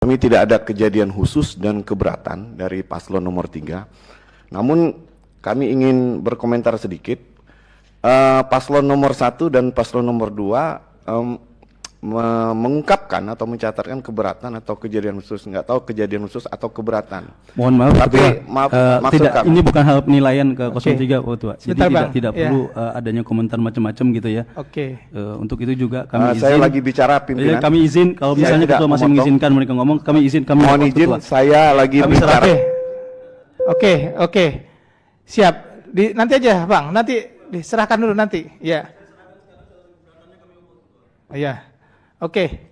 Kami tidak ada kejadian khusus dan keberatan dari paslon nomor 3. Namun kami ingin berkomentar sedikit. Paslon nomor 1 dan paslon nomor 2 mengungkapkan atau mencatatkan keberatan atau kejadian khusus, nggak tahu kejadian khusus atau keberatan. Mohon maaf, tapi maksud tidak, kami, ini bukan hal penilaian ke 03, Pak Ketua. Jadi tidak ya, perlu adanya komentar macam-macam gitu ya. Oke. Untuk itu juga kami izin. saya lagi bicara pimpinan. Kami izin kalau misalnya Ketua masih mengizinkan mereka ngomong, kami izin. Kami mohon izin, saya lagi bicara. Oke. Siap. Nanti aja, Bang. Nanti diserahkan dulu nanti. Ya. Ya. Oke.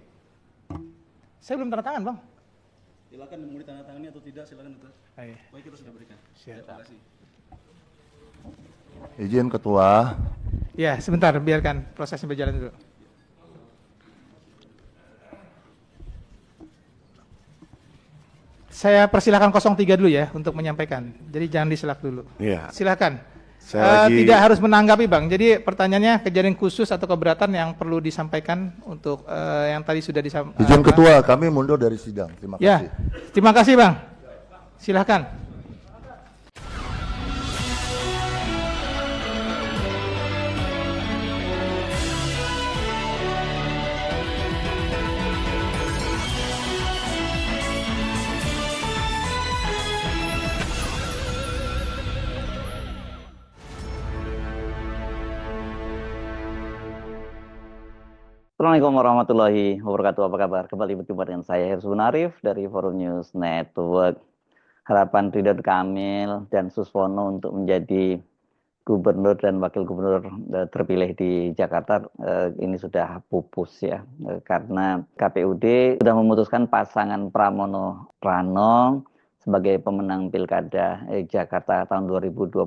Saya belum tanda tangan, Bang. Silakan mau ditandatangani atau tidak, silakan. Baik, kita sudah berikan. Siap. Terima kasih. Izin Ketua. Ya, sebentar, biarkan prosesnya berjalan dulu. Saya persilahkan 03 dulu ya untuk menyampaikan. Jadi jangan diselak dulu. Iya. Silakan. Saya Tidak harus menanggapi, Bang. Jadi pertanyaannya kejadian khusus atau keberatan yang perlu disampaikan untuk yang tadi sudah disampaikan. Izin Ketua, kami mundur dari sidang. Terima kasih. Ya, terima kasih, Bang. Silakan. Assalamualaikum warahmatullahi wabarakatuh. Apa kabar? Kembali berjumpa dengan saya Herzun Arif dari Forum News Network. Harapan Ridwan Kamil dan Suswono untuk menjadi gubernur dan wakil gubernur terpilih di Jakarta ini sudah pupus ya, karena KPUD sudah memutuskan pasangan Pramono Rano sebagai pemenang Pilkada Jakarta tahun 2024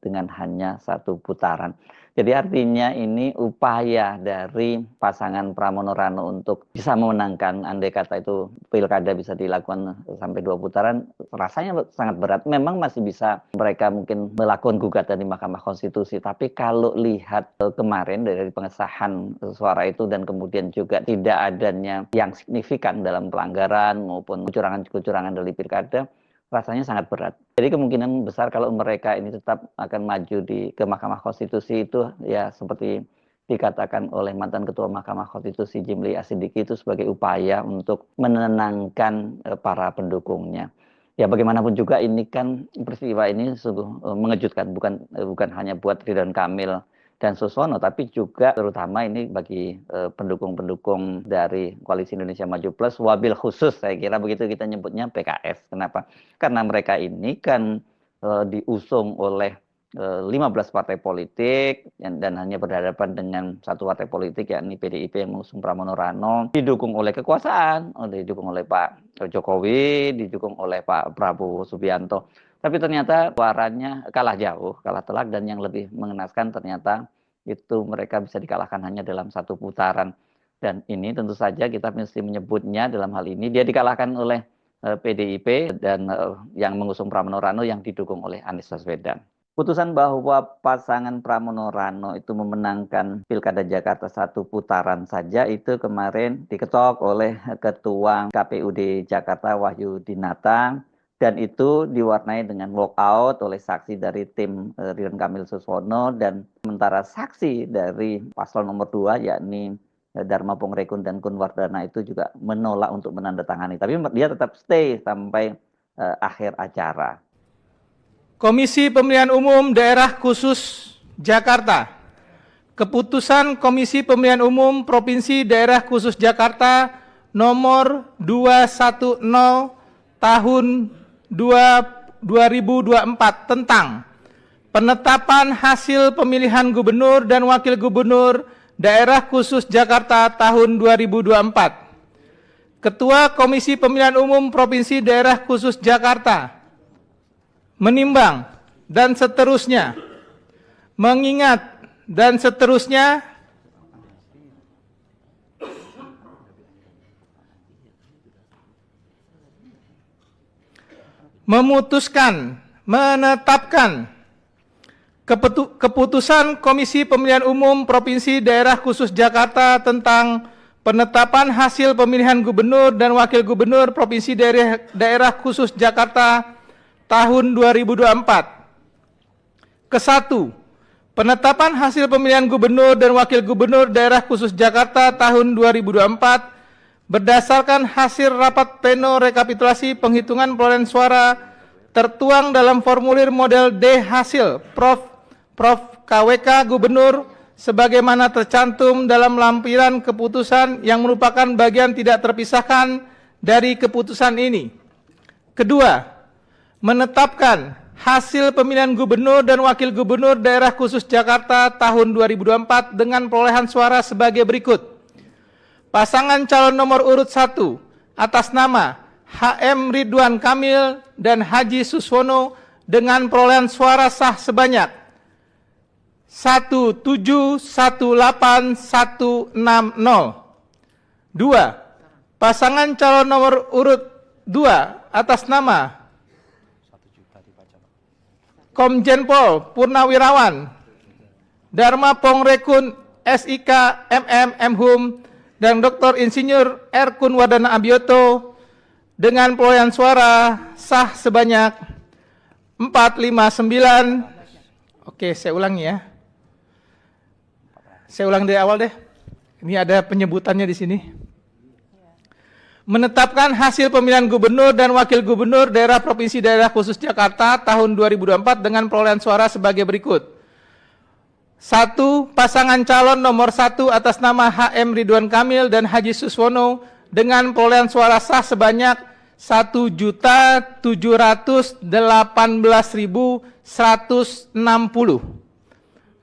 dengan hanya 1 putaran. Jadi artinya ini upaya dari pasangan Pramono Rano untuk bisa memenangkan, andai kata itu Pilkada bisa dilakukan sampai 2 putaran, rasanya sangat berat. Memang masih bisa mereka mungkin melakukan gugatan di Mahkamah Konstitusi, tapi kalau lihat kemarin dari pengesahan suara itu dan kemudian juga tidak adanya yang signifikan dalam pelanggaran maupun kecurangan-kecurangan dari Pilkada, rasanya sangat berat. Jadi kemungkinan besar kalau mereka ini tetap akan maju ke Mahkamah Konstitusi itu ya seperti dikatakan oleh mantan Ketua Mahkamah Konstitusi Jimli Asidiki itu sebagai upaya untuk menenangkan para pendukungnya. Ya bagaimanapun juga ini kan peristiwa ini sungguh mengejutkan, bukan hanya buat Ridwan Kamil dan Suswono, tapi juga terutama ini bagi pendukung-pendukung dari Koalisi Indonesia Maju Plus, wabil khusus saya kira begitu kita nyebutnya PKS. Kenapa? Karena mereka ini kan diusung oleh 15 partai politik dan hanya berhadapan dengan satu partai politik yakni PDIP yang mengusung Pramono Rano, didukung oleh kekuasaan, didukung oleh Pak Jokowi, didukung oleh Pak Prabowo Subianto. Tapi ternyata suaranya kalah jauh, kalah telak, dan yang lebih mengenaskan ternyata itu mereka bisa dikalahkan hanya dalam 1 putaran. Dan ini tentu saja kita mesti menyebutnya dalam hal ini dia dikalahkan oleh PDIP dan yang mengusung Pramono Rano yang didukung oleh Anies Baswedan. Putusan bahwa pasangan Pramono Rano itu memenangkan Pilkada Jakarta 1 putaran saja itu kemarin diketok oleh Ketua KPUD Jakarta Wahyu Dinata. Dan itu diwarnai dengan walkout oleh saksi dari tim Ridwan Kamil Suswono, dan sementara saksi dari paslon nomor 2 yakni Dharma Pongrekun dan Kunwardana itu juga menolak untuk menandatangani. Tapi dia tetap stay sampai akhir acara. Komisi Pemilihan Umum Daerah Khusus Jakarta. Keputusan Komisi Pemilihan Umum Provinsi Daerah Khusus Jakarta nomor 210 tahun 2024 tentang penetapan hasil pemilihan gubernur dan wakil gubernur Daerah Khusus Jakarta tahun 2024. Ketua Komisi Pemilihan Umum Provinsi Daerah Khusus Jakarta menimbang dan seterusnya, mengingat dan seterusnya, memutuskan, menetapkan keputusan Komisi Pemilihan Umum Provinsi Daerah Khusus Jakarta tentang penetapan hasil pemilihan gubernur dan wakil gubernur Provinsi Daerah Khusus Jakarta tahun 2024. Ke-1, penetapan hasil pemilihan gubernur dan wakil gubernur Daerah Khusus Jakarta tahun 2024 berdasarkan hasil rapat pleno rekapitulasi penghitungan perolehan suara tertuang dalam formulir model D hasil Prof KWK Gubernur sebagaimana tercantum dalam lampiran keputusan yang merupakan bagian tidak terpisahkan dari keputusan ini. Kedua, menetapkan hasil pemilihan gubernur dan wakil gubernur Daerah Khusus Jakarta tahun 2024 dengan perolehan suara sebagai berikut. Pasangan calon nomor urut 1 atas nama HM Ridwan Kamil dan Haji Suswono dengan perolehan suara sah sebanyak 1718160. 2. Pasangan calon nomor urut 2 atas nama Komjen Pol Purnawirawan Dharma Pongrekun SIK MM Mhum dan Dr. Insinyur R. Kunwardana Abioto dengan perolehan suara sah sebanyak 459. Oke, saya ulangi ya. Saya ulang dari awal deh. Ini ada penyebutannya di sini. Menetapkan hasil pemilihan gubernur dan wakil gubernur daerah Provinsi Daerah Khusus Jakarta tahun 2024 dengan perolehan suara sebagai berikut. 1. Pasangan calon nomor 1 atas nama HM Ridwan Kamil dan Haji Suswono dengan perolehan suara sah sebanyak 1.718.160.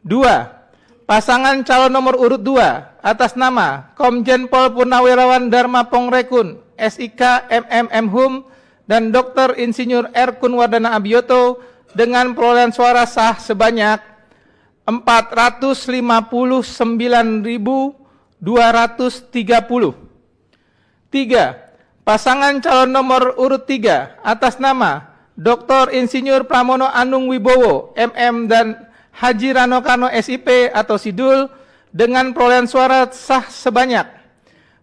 2. Pasangan calon nomor urut 2 atas nama Komjen Pol Purnawirawan Dharma Pongrekun SIK MM Mhum dan Dr. Insinyur R. Kunwardana Abioto dengan perolehan suara sah sebanyak 459.230. 3. Pasangan calon nomor urut 3 atas nama Dr. Insinyur Pramono Anung Wibowo MM dan Haji Rano Karno SIP atau Sidul dengan perolehan suara sah sebanyak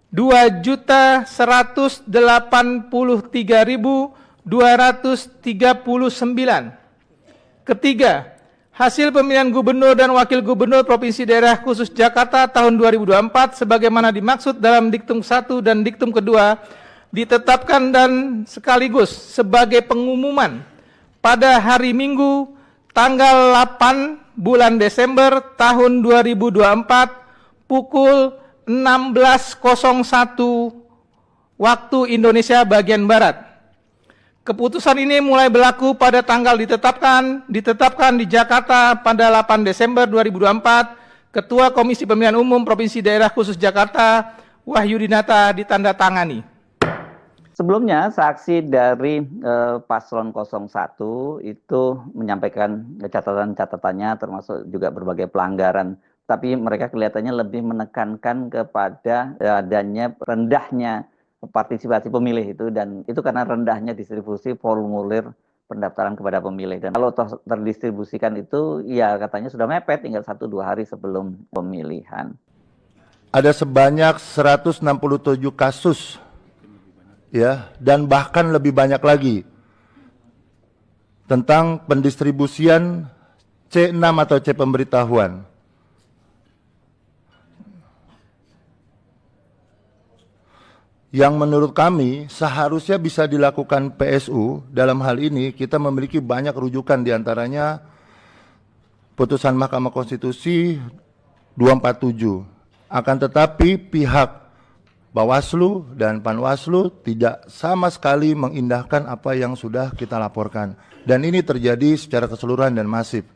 2.183.239. Ketiga, hasil pemilihan gubernur dan wakil gubernur Provinsi Daerah Khusus Jakarta tahun 2024 sebagaimana dimaksud dalam diktum 1 dan diktum kedua ditetapkan dan sekaligus sebagai pengumuman pada hari Minggu tanggal 8 bulan Desember tahun 2024 pukul 16.01 waktu Indonesia bagian Barat. Keputusan ini mulai berlaku pada tanggal ditetapkan di Jakarta pada 8 Desember 2024. Ketua Komisi Pemilihan Umum Provinsi Daerah Khusus Jakarta Wahyudinata ditandatangani. Sebelumnya, saksi dari paslon 01 itu menyampaikan catatan-catatannya termasuk juga berbagai pelanggaran. Tapi mereka kelihatannya lebih menekankan kepada adanya rendahnya partisipasi pemilih itu, dan itu karena rendahnya distribusi formulir pendaftaran kepada pemilih. Dan kalau terdistribusikan itu, ya katanya sudah mepet tinggal 1-2 hari sebelum pemilihan. Ada sebanyak 167 kasus, ya, dan bahkan lebih banyak lagi tentang pendistribusian C6 atau C pemberitahuan. Yang menurut kami seharusnya bisa dilakukan PSU. Dalam hal ini kita memiliki banyak rujukan, diantaranya putusan Mahkamah Konstitusi 247. Akan tetapi pihak Bawaslu dan Panwaslu tidak sama sekali mengindahkan apa yang sudah kita laporkan. Dan ini terjadi secara keseluruhan dan masif.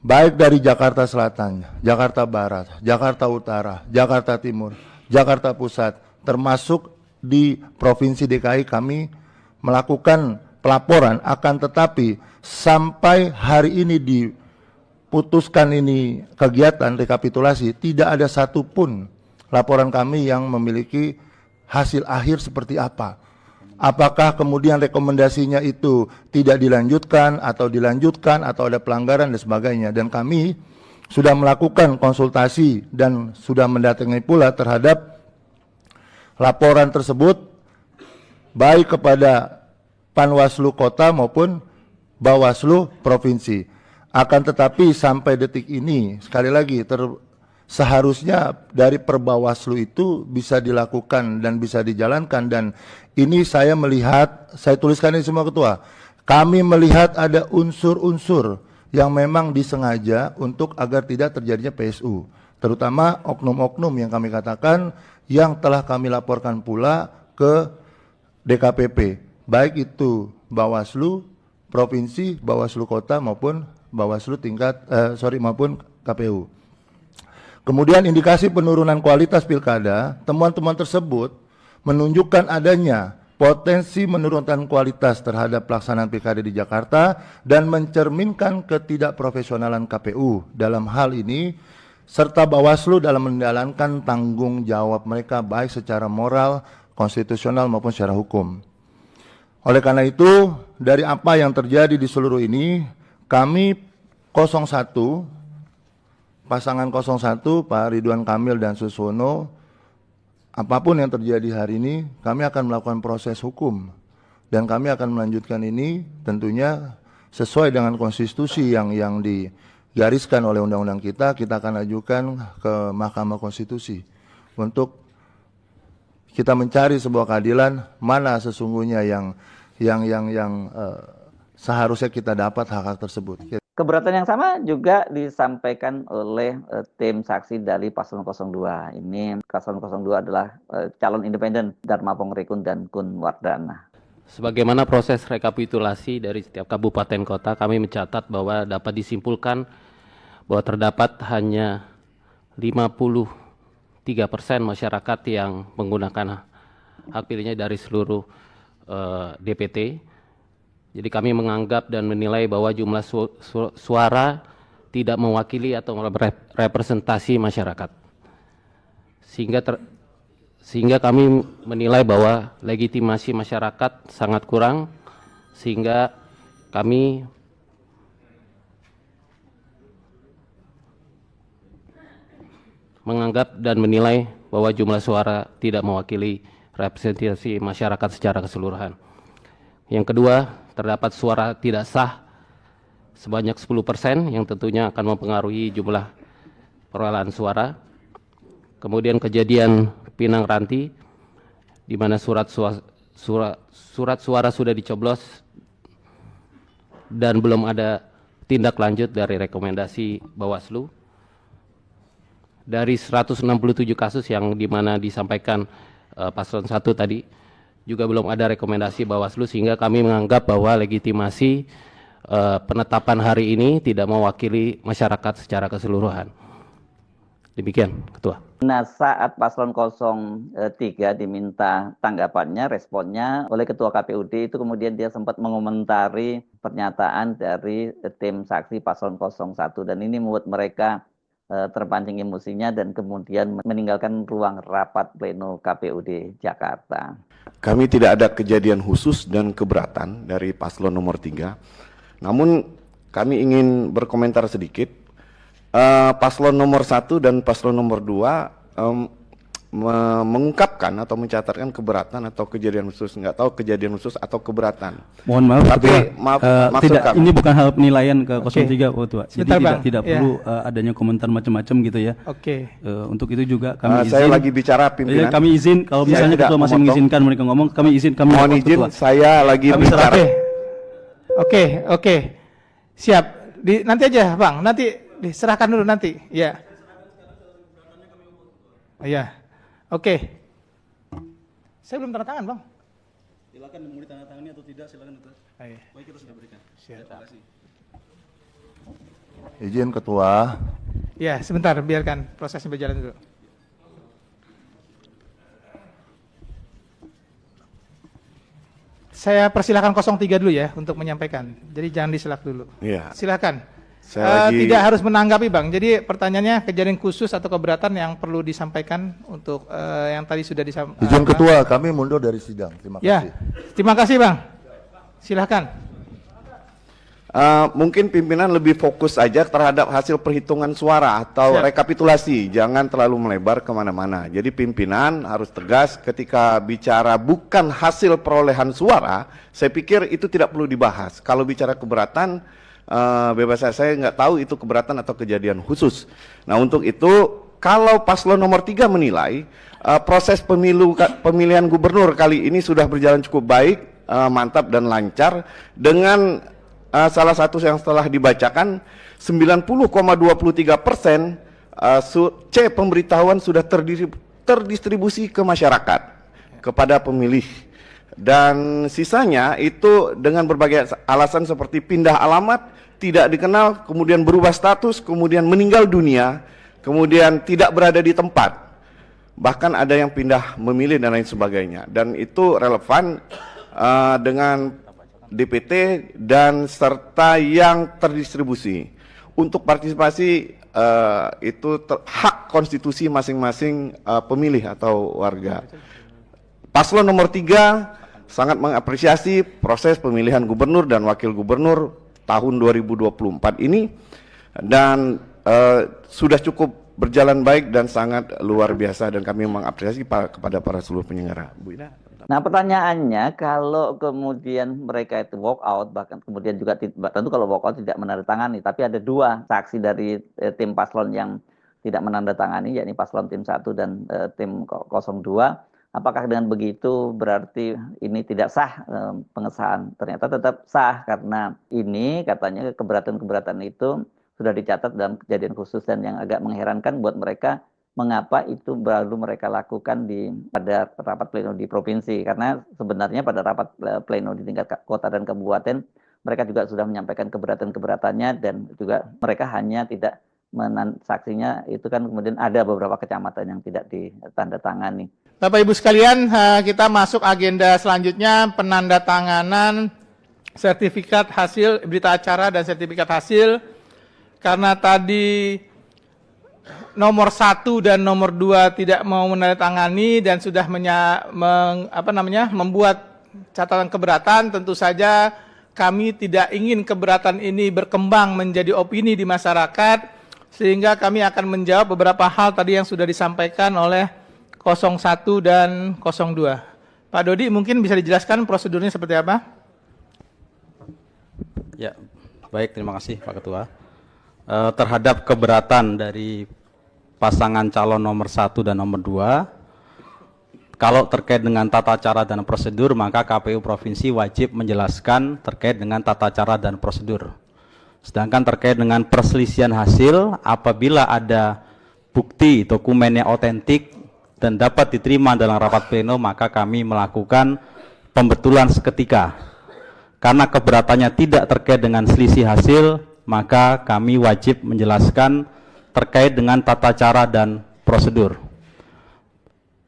Baik dari Jakarta Selatan, Jakarta Barat, Jakarta Utara, Jakarta Timur, Jakarta Pusat, termasuk di Provinsi DKI kami melakukan pelaporan, akan tetapi sampai hari ini diputuskan ini kegiatan rekapitulasi, tidak ada satupun laporan kami yang memiliki hasil akhir seperti apa. Apakah kemudian rekomendasinya itu tidak dilanjutkan atau dilanjutkan atau ada pelanggaran dan sebagainya. Dan kami sudah melakukan konsultasi dan sudah mendatangi pula terhadap laporan tersebut baik kepada Panwaslu Kota maupun Bawaslu Provinsi. Akan tetapi sampai detik ini, sekali lagi, seharusnya dari Perbawaslu itu bisa dilakukan dan bisa dijalankan, dan ini saya melihat, saya tuliskan ini semua ketua, kami melihat ada unsur-unsur yang memang disengaja untuk agar tidak terjadinya PSU, terutama oknum-oknum yang kami katakan yang telah kami laporkan pula ke DKPP, baik itu Bawaslu Provinsi, Bawaslu Kota maupun Bawaslu maupun KPU. Kemudian indikasi penurunan kualitas pilkada, temuan-temuan tersebut menunjukkan adanya potensi menurunkan kualitas terhadap pelaksanaan pilkada di Jakarta dan mencerminkan ketidakprofesionalan KPU dalam hal ini, serta Bawaslu dalam menjalankan tanggung jawab mereka baik secara moral, konstitusional maupun secara hukum. Oleh karena itu, dari apa yang terjadi di seluruh ini, kami 01, pasangan 01, Pak Ridwan Kamil dan Suswono, apapun yang terjadi hari ini, kami akan melakukan proses hukum. Dan kami akan melanjutkan ini tentunya sesuai dengan konstitusi yang digariskan oleh undang-undang kita akan ajukan ke Mahkamah Konstitusi untuk kita mencari sebuah keadilan mana sesungguhnya yang seharusnya kita dapat hak-hak tersebut. Keberatan yang sama juga disampaikan oleh tim saksi dari Paslon 02. Ini Paslon 02 adalah calon independen Dharma Pongrekun dan Kun Wardana. Sebagaimana proses rekapitulasi dari setiap kabupaten kota, kami mencatat bahwa dapat disimpulkan bahwa terdapat hanya 53% masyarakat yang menggunakan hak pilihnya dari seluruh DPT. Jadi kami menganggap dan menilai bahwa jumlah suara tidak mewakili atau representasi masyarakat. Sehingga kami menilai bahwa legitimasi masyarakat sangat kurang, sehingga kami menganggap dan menilai bahwa jumlah suara tidak mewakili representasi masyarakat secara keseluruhan. Yang kedua, terdapat suara tidak sah sebanyak 10% yang tentunya akan mempengaruhi jumlah perolehan suara. Kemudian kejadian Pinang Ranti di mana surat suara sudah dicoblos dan belum ada tindak lanjut dari rekomendasi Bawaslu. Dari 167 kasus yang dimana disampaikan Paslon 1 tadi, juga belum ada rekomendasi Bawaslu, sehingga kami menganggap bahwa legitimasi penetapan hari ini tidak mewakili masyarakat secara keseluruhan. Demikian, Ketua. Nah, saat Paslon 03 diminta tanggapannya, responnya oleh Ketua KPUD, itu kemudian dia sempat mengomentari pernyataan dari tim saksi Paslon 01, dan ini membuat mereka terpancing emosinya dan kemudian meninggalkan ruang rapat pleno KPUD Jakarta. Kami tidak ada kejadian khusus dan keberatan dari paslon nomor 3. Namun kami ingin berkomentar sedikit. Paslon nomor 1 dan paslon nomor 2 mengungkapkan atau mencatatkan keberatan atau kejadian khusus, nggak tahu kejadian khusus atau keberatan. Mohon maaf, tapi maksud tidak, kami, ini bukan hal penilaian ke 03, Ketua. Jadi Sebentar, tidak perlu adanya komentar macam-macam gitu ya. Oke. Untuk itu juga kami izin. saya lagi bicara pimpinan. Kami izin kalau Saya misalnya tidak Ketua masih memotong. mengizinkan mereka ngomong, kami izin, kami Mohon lapor izin, Ketua. saya lagi Kami bicara. Oke. Siap. Nanti aja, Bang. Nanti diserahkan dulu nanti. Ya. Iya. Oke. Saya belum tanda tangan, Bang. Silakan mau ditandatangani atau tidak, silakan Ketua. Baik, kita sudah berikan. Terima kasih. Izin Ketua. Ya, sebentar, biarkan prosesnya berjalan dulu. Saya persilakan 03 dulu ya untuk menyampaikan. Jadi jangan diselak dulu. Iya. Silakan. Saya lagi- Tidak harus menanggapi, Bang. Jadi pertanyaannya kejadian khusus atau keberatan yang perlu disampaikan untuk yang tadi sudah disampaikan. Izin Ketua, kami mundur dari sidang. Terima Ya, kasih. terima kasih, Bang. Silakan. mungkin pimpinan lebih fokus aja terhadap hasil perhitungan suara atau rekapitulasi, jangan terlalu melebar kemana-mana. Jadi pimpinan harus tegas ketika bicara bukan hasil perolehan suara, saya pikir itu tidak perlu dibahas. Kalau bicara keberatan, bebas saya nggak tahu itu keberatan atau kejadian khusus. Nah untuk itu, kalau paslon nomor 3 menilai proses pemilihan gubernur kali ini sudah berjalan cukup baik, mantap dan lancar dengan salah satu yang setelah dibacakan 90,23% C pemberitahuan sudah terdistribusi ke masyarakat, kepada pemilih, dan sisanya itu dengan berbagai alasan seperti pindah alamat, tidak dikenal, kemudian berubah status, kemudian meninggal dunia, kemudian tidak berada di tempat, bahkan ada yang pindah memilih dan lain sebagainya, dan itu relevan dengan DPT dan serta yang terdistribusi. Untuk partisipasi itu hak konstitusi masing-masing pemilih atau warga. Paslon nomor 3 sangat mengapresiasi proses pemilihan gubernur dan wakil gubernur tahun 2024 ini, dan sudah cukup berjalan baik dan sangat luar biasa, dan kami mengapresiasi kepada para seluruh penyelenggara. Bu Ina. Nah pertanyaannya, kalau kemudian mereka itu walk out, bahkan kemudian juga tentu kalau walk out tidak menandatangani, tapi ada 2 saksi dari tim paslon yang tidak menandatangani, yakni paslon tim 1 dan tim 02, apakah dengan begitu berarti ini tidak sah pengesahan? Ternyata tetap sah, karena ini katanya keberatan-keberatan itu sudah dicatat dalam kejadian khusus, dan yang agak mengherankan buat mereka, mengapa itu baru mereka lakukan pada rapat pleno di provinsi, karena sebenarnya pada rapat pleno di tingkat kota dan kabupaten mereka juga sudah menyampaikan keberatan-keberatannya, dan juga mereka hanya tidak saksinya itu kan kemudian ada beberapa kecamatan yang tidak ditandatangani. Bapak Ibu sekalian, kita masuk agenda selanjutnya, penandatanganan sertifikat hasil berita acara dan sertifikat hasil. Karena tadi nomor 1 dan nomor 2 tidak mau menandatangani dan sudah membuat catatan keberatan, tentu saja kami tidak ingin keberatan ini berkembang menjadi opini di masyarakat, sehingga kami akan menjawab beberapa hal tadi yang sudah disampaikan oleh 01 dan 02. Pak Dodi, mungkin bisa dijelaskan prosedurnya seperti apa? Ya, baik, terima kasih Pak Ketua. Terhadap keberatan dari pasangan calon nomor 1 dan nomor 2, kalau terkait dengan tata cara dan prosedur, maka KPU Provinsi wajib menjelaskan terkait dengan tata cara dan prosedur. Sedangkan terkait dengan perselisihan hasil, apabila ada bukti dokumen yang otentik dan dapat diterima dalam rapat pleno, maka kami melakukan pembetulan seketika. Karena keberatannya tidak terkait dengan selisih hasil, maka kami wajib menjelaskan terkait dengan tata cara dan prosedur.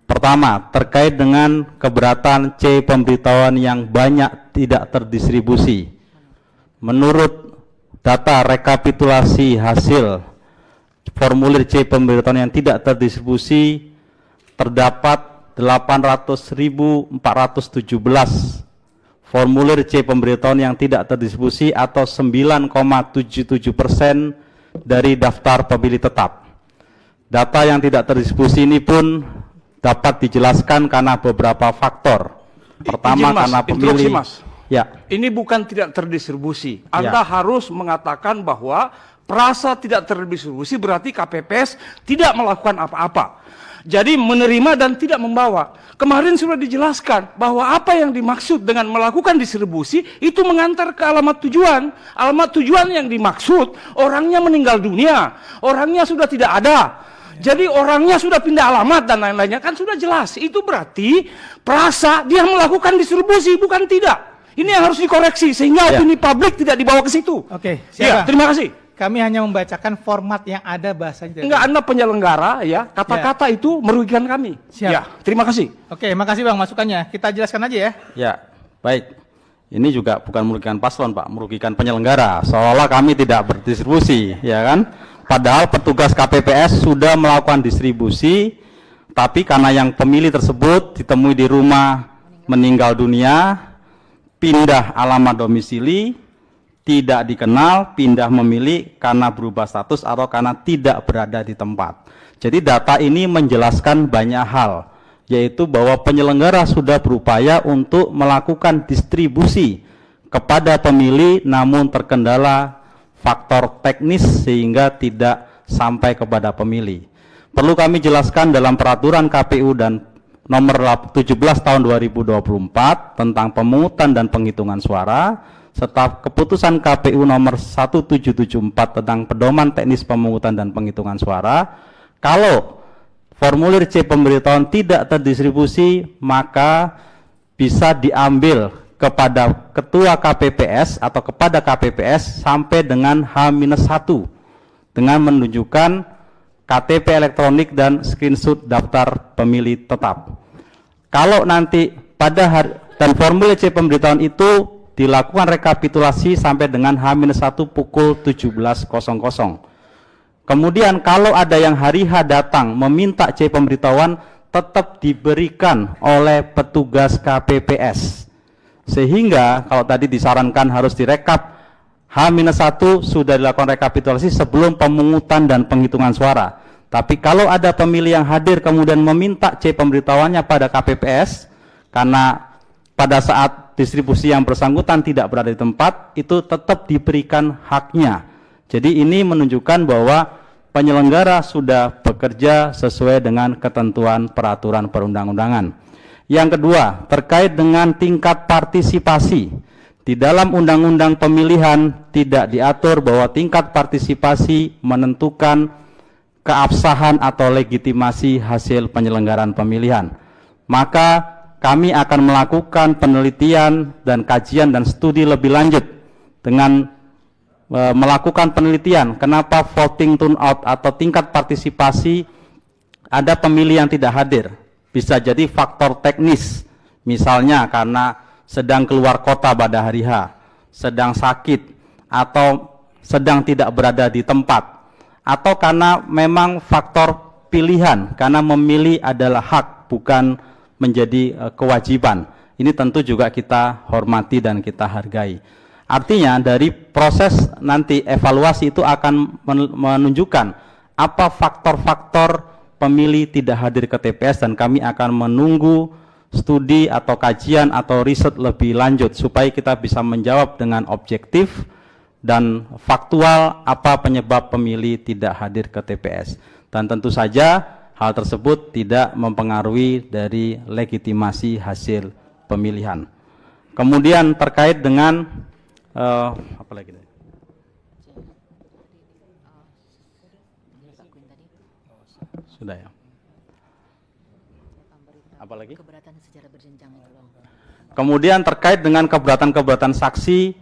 Pertama, terkait dengan keberatan C pemberitahuan yang banyak tidak terdistribusi. Menurut data rekapitulasi hasil formulir C pemberitahuan yang tidak terdistribusi, terdapat 800.417 formulir C pemberitahuan yang tidak terdistribusi atau 9,77% dari daftar pemilih tetap. Data yang tidak terdistribusi ini pun dapat dijelaskan karena beberapa faktor. Pertama, karena pemilih. Mas. Ya. Ini bukan tidak terdistribusi. Anda harus mengatakan bahwa perasa tidak terdistribusi berarti KPPS tidak melakukan apa-apa. Jadi menerima dan tidak membawa. Kemarin sudah dijelaskan bahwa apa yang dimaksud dengan melakukan distribusi itu mengantar ke alamat tujuan. Alamat tujuan yang dimaksud orangnya meninggal dunia, orangnya sudah tidak ada. Jadi orangnya sudah pindah alamat dan lain-lainnya, kan sudah jelas. Itu berarti perasa dia melakukan distribusi, bukan tidak. Ini yang harus dikoreksi sehingga opini publik tidak dibawa ke situ. Oke, ya, terima kasih. Kami hanya membacakan format yang ada bahasanya. Enggak, Anda penyelenggara ya, kata-kata itu merugikan kami. Siap. Ya, terima kasih. Oke, makasih Bang masukannya. Kita jelaskan aja ya. Ya, baik. Ini juga bukan merugikan paslon, Pak, merugikan penyelenggara. Seolah-olah kami tidak berdistribusi, ya kan? Padahal petugas KPPS sudah melakukan distribusi, tapi karena yang pemilih tersebut ditemui di rumah meninggal dunia, pindah alamat domisili, tidak dikenal, pindah memilih karena berubah status atau karena tidak berada di tempat. Jadi data ini menjelaskan banyak hal, yaitu bahwa penyelenggara sudah berupaya untuk melakukan distribusi kepada pemilih namun terkendala faktor teknis sehingga tidak sampai kepada pemilih. Perlu kami jelaskan dalam peraturan KPU dan nomor 17 tahun 2024 tentang pemungutan dan penghitungan suara serta keputusan KPU nomor 1774 tentang pedoman teknis pemungutan dan penghitungan suara, kalau formulir C pemberitahuan tidak terdistribusi maka bisa diambil kepada ketua KPPS atau kepada KPPS sampai dengan H-1 dengan menunjukkan KTP elektronik dan screenshot daftar pemilih tetap. Kalau nanti pada hari dan formulir C pemberitahuan itu dilakukan rekapitulasi sampai dengan H-1 pukul 17.00. Kemudian kalau ada yang hari H datang meminta C pemberitahuan tetap diberikan oleh petugas KPPS. Sehingga kalau tadi disarankan harus direkap H-1 sudah dilakukan rekapitulasi sebelum pemungutan dan penghitungan suara. Tapi kalau ada pemilih yang hadir kemudian meminta C pemberitahuannya pada KPPS karena pada saat distribusi yang bersangkutan tidak berada di tempat, itu tetap diberikan haknya. Jadi ini menunjukkan bahwa penyelenggara sudah bekerja sesuai dengan ketentuan peraturan perundang-undangan. Yang kedua, terkait dengan tingkat partisipasi. Di dalam undang-undang pemilihan tidak diatur bahwa tingkat partisipasi menentukan keabsahan atau legitimasi hasil penyelenggaraan pemilihan. Maka kami akan melakukan penelitian dan kajian dan studi lebih lanjut dengan melakukan penelitian kenapa voting turnout atau tingkat partisipasi ada pemilih yang tidak hadir. Bisa jadi faktor teknis, misalnya karena sedang keluar kota pada hari H, sedang sakit, atau sedang tidak berada di tempat, atau karena memang faktor pilihan, karena memilih adalah hak, bukan menjadi kewajiban. Ini tentu juga kita hormati dan kita hargai. Artinya dari proses nanti evaluasi itu akan menunjukkan apa faktor-faktor pemilih tidak hadir ke TPS, dan kami akan menunggu studi atau kajian atau riset lebih lanjut supaya kita bisa menjawab dengan objektif dan faktual apa penyebab pemilih tidak hadir ke TPS. Dan tentu saja hal tersebut tidak mempengaruhi dari legitimasi hasil pemilihan. Kemudian terkait dengan apa lagi? Sudah ya. Apa lagi? Keberatan secara berjenjang itu. Kemudian terkait dengan keberatan-keberatan saksi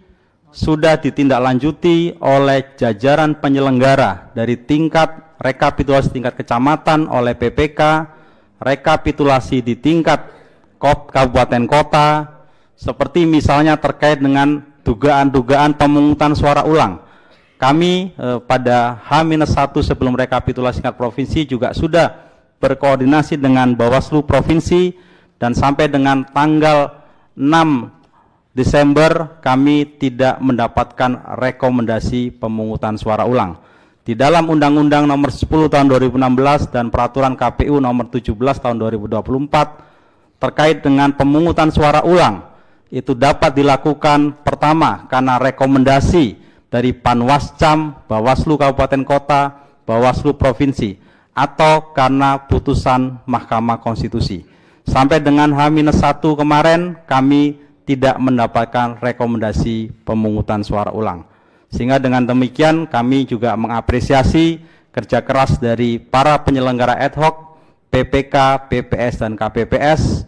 sudah ditindaklanjuti oleh jajaran penyelenggara dari tingkat rekapitulasi tingkat kecamatan oleh PPK, rekapitulasi di tingkat kabupaten kota, seperti misalnya terkait dengan dugaan-dugaan pemungutan suara ulang. Kami pada H-1 sebelum rekapitulasi tingkat provinsi juga sudah berkoordinasi dengan Bawaslu Provinsi, dan sampai dengan tanggal 6 Desember kami tidak mendapatkan rekomendasi pemungutan suara ulang. Di dalam Undang-Undang nomor 10 tahun 2016 dan Peraturan KPU nomor 17 tahun 2024 terkait dengan pemungutan suara ulang, itu dapat dilakukan pertama karena rekomendasi dari Panwascam, Bawaslu Kabupaten Kota, Bawaslu Provinsi, atau karena putusan Mahkamah Konstitusi. Sampai dengan H-1 kemarin kami tidak mendapatkan rekomendasi pemungutan suara ulang. Sehingga dengan demikian kami juga mengapresiasi kerja keras dari para penyelenggara ad hoc, PPK, PPS, dan KPPS.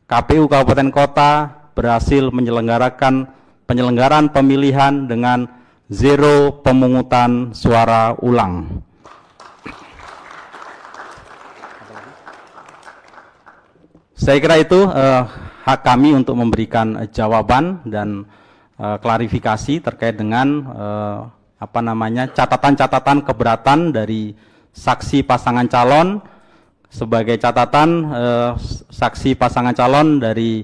KPU Kabupaten Kota berhasil menyelenggarakan penyelenggaraan pemilihan dengan zero pemungutan suara ulang. Saya kira itu hak kami untuk memberikan jawaban dan klarifikasi terkait dengan catatan-catatan keberatan dari saksi pasangan calon. Sebagai catatan, saksi pasangan calon dari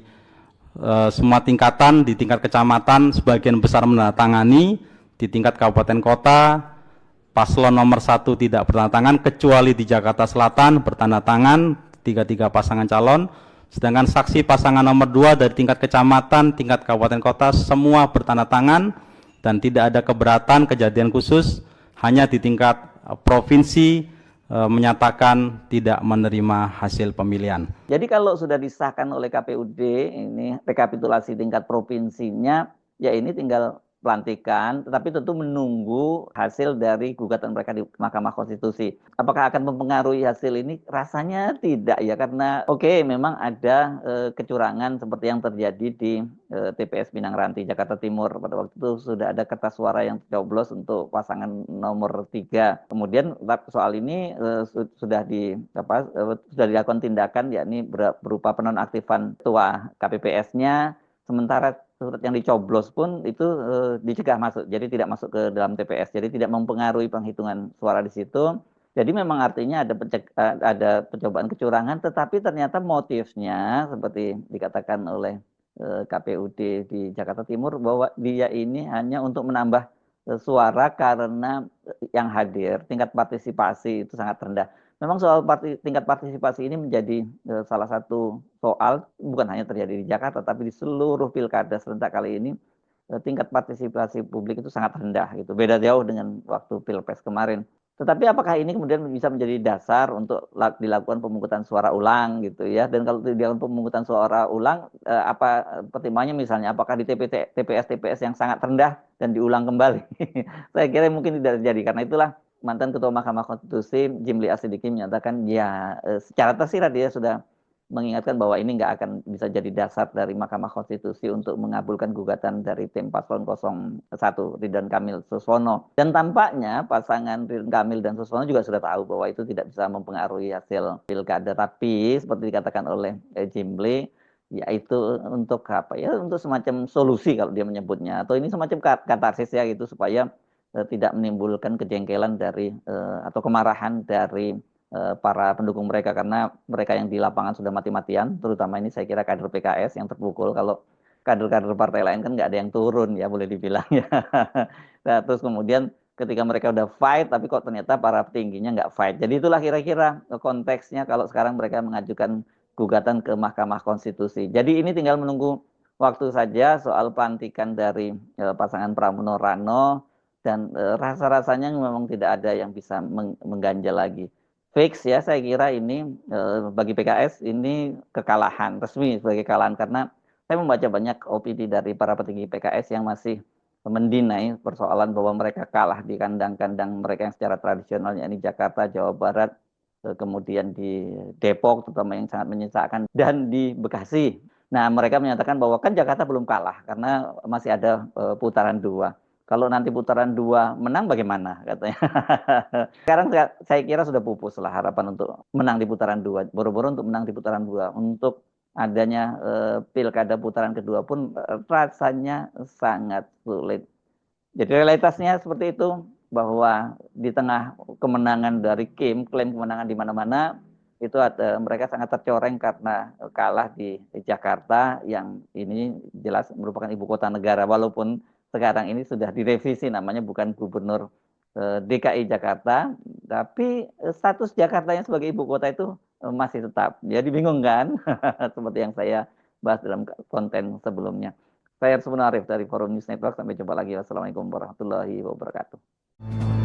semua tingkatan, di tingkat kecamatan sebagian besar menandatangani, di tingkat kabupaten kota paslon nomor 1 tidak bertanda kecuali di Jakarta Selatan bertanda tangan 33 pasangan calon, sedangkan saksi pasangan nomor 2 dari tingkat kecamatan, tingkat kabupaten kota semua bertanda tangan dan tidak ada keberatan kejadian khusus, hanya di tingkat provinsi menyatakan tidak menerima hasil pemilihan. Jadi kalau sudah disahkan oleh KPUD ini rekapitulasi tingkat provinsinya, ya ini tinggal pelantikan, tetapi tentu menunggu hasil dari gugatan mereka di Mahkamah Konstitusi. Apakah akan mempengaruhi hasil ini? Rasanya tidak ya, karena memang ada kecurangan seperti yang terjadi di TPS Pinang Ranti, Jakarta Timur. Pada waktu itu sudah ada kertas suara yang tercoblos untuk pasangan nomor 3. Kemudian soal ini sudah dilakukan tindakan, yakni berupa penonaktifan ketua KPPS-nya, sementara surat yang dicoblos pun itu dicegah masuk, jadi tidak masuk ke dalam TPS, jadi tidak mempengaruhi penghitungan suara di situ. Jadi memang artinya ada percobaan kecurangan, tetapi ternyata motifnya seperti dikatakan oleh KPUD di Jakarta Timur bahwa dia ini hanya untuk menambah suara karena yang hadir, tingkat partisipasi itu sangat rendah. Memang soal tingkat partisipasi ini menjadi salah satu soal, bukan hanya terjadi di Jakarta, tapi di seluruh pilkada serentak kali ini, tingkat partisipasi publik itu sangat rendah, gitu. Beda jauh dengan waktu Pilpres kemarin. Tetapi apakah ini kemudian bisa menjadi dasar untuk dilakukan pemungutan suara ulang, gitu ya? Dan kalau dilakukan pemungutan suara ulang, apa pertimbangannya misalnya? Apakah di TPS yang sangat rendah dan diulang kembali? Saya kira mungkin tidak terjadi, karena itulah mantan Ketua Mahkamah Konstitusi Jimli Asidiki menyatakan ya secara tersirat dia sudah mengingatkan bahwa ini nggak akan bisa jadi dasar dari Mahkamah Konstitusi untuk mengabulkan gugatan dari tim paslon 01 Ridwan Kamil Suswono. Dan tampaknya pasangan Ridwan Kamil dan Suswono juga sudah tahu bahwa itu tidak bisa mempengaruhi hasil pilkada. Tapi seperti dikatakan oleh Jimli, yaitu untuk apa ya, untuk semacam solusi kalau dia menyebutnya, atau ini semacam katarsis ya gitu, supaya tidak menimbulkan kejengkelan dari atau kemarahan dari para pendukung mereka, karena mereka yang di lapangan sudah mati-matian, terutama ini saya kira kader PKS yang terpukul. Kalau kader-kader partai lain kan nggak ada yang turun ya, boleh dibilang ya. Nah, terus kemudian ketika mereka udah fight, tapi kok ternyata para petingginya nggak fight. Jadi itulah kira-kira konteksnya kalau sekarang mereka mengajukan gugatan ke Mahkamah Konstitusi. Jadi ini tinggal menunggu waktu saja soal pelantikan dari pasangan Pramono Rano. Dan rasa-rasanya memang tidak ada yang bisa mengganjal lagi. Fix ya, saya kira ini bagi PKS ini kekalahan resmi, sebagai kekalahan, karena saya membaca banyak opini dari para petinggi PKS yang masih mendinai persoalan bahwa mereka kalah di kandang-kandang mereka yang secara tradisional, yakni Jakarta, Jawa Barat, kemudian di Depok terutama yang sangat menyisakan, dan di Bekasi. Nah, mereka menyatakan bahwa kan Jakarta belum kalah karena masih ada putaran 2. Kalau nanti putaran 2 menang bagaimana katanya. Sekarang saya kira sudah pupus lah harapan untuk menang di putaran 2. Boro-boro untuk menang di putaran 2. Untuk adanya pilkada putaran kedua pun rasanya sangat sulit. Jadi realitasnya seperti itu, bahwa di tengah kemenangan dari klaim kemenangan di mana-mana, itu mereka sangat tercoreng karena kalah di Jakarta yang ini jelas merupakan ibu kota negara, walaupun sekarang ini sudah direvisi namanya bukan Gubernur DKI Jakarta, tapi status Jakartanya sebagai ibu kota itu masih tetap. Jadi bingung kan? Seperti yang saya bahas dalam konten sebelumnya. Saya Hersubun Arif dari Forum News Network. Sampai jumpa lagi. Wassalamualaikum warahmatullahi wabarakatuh.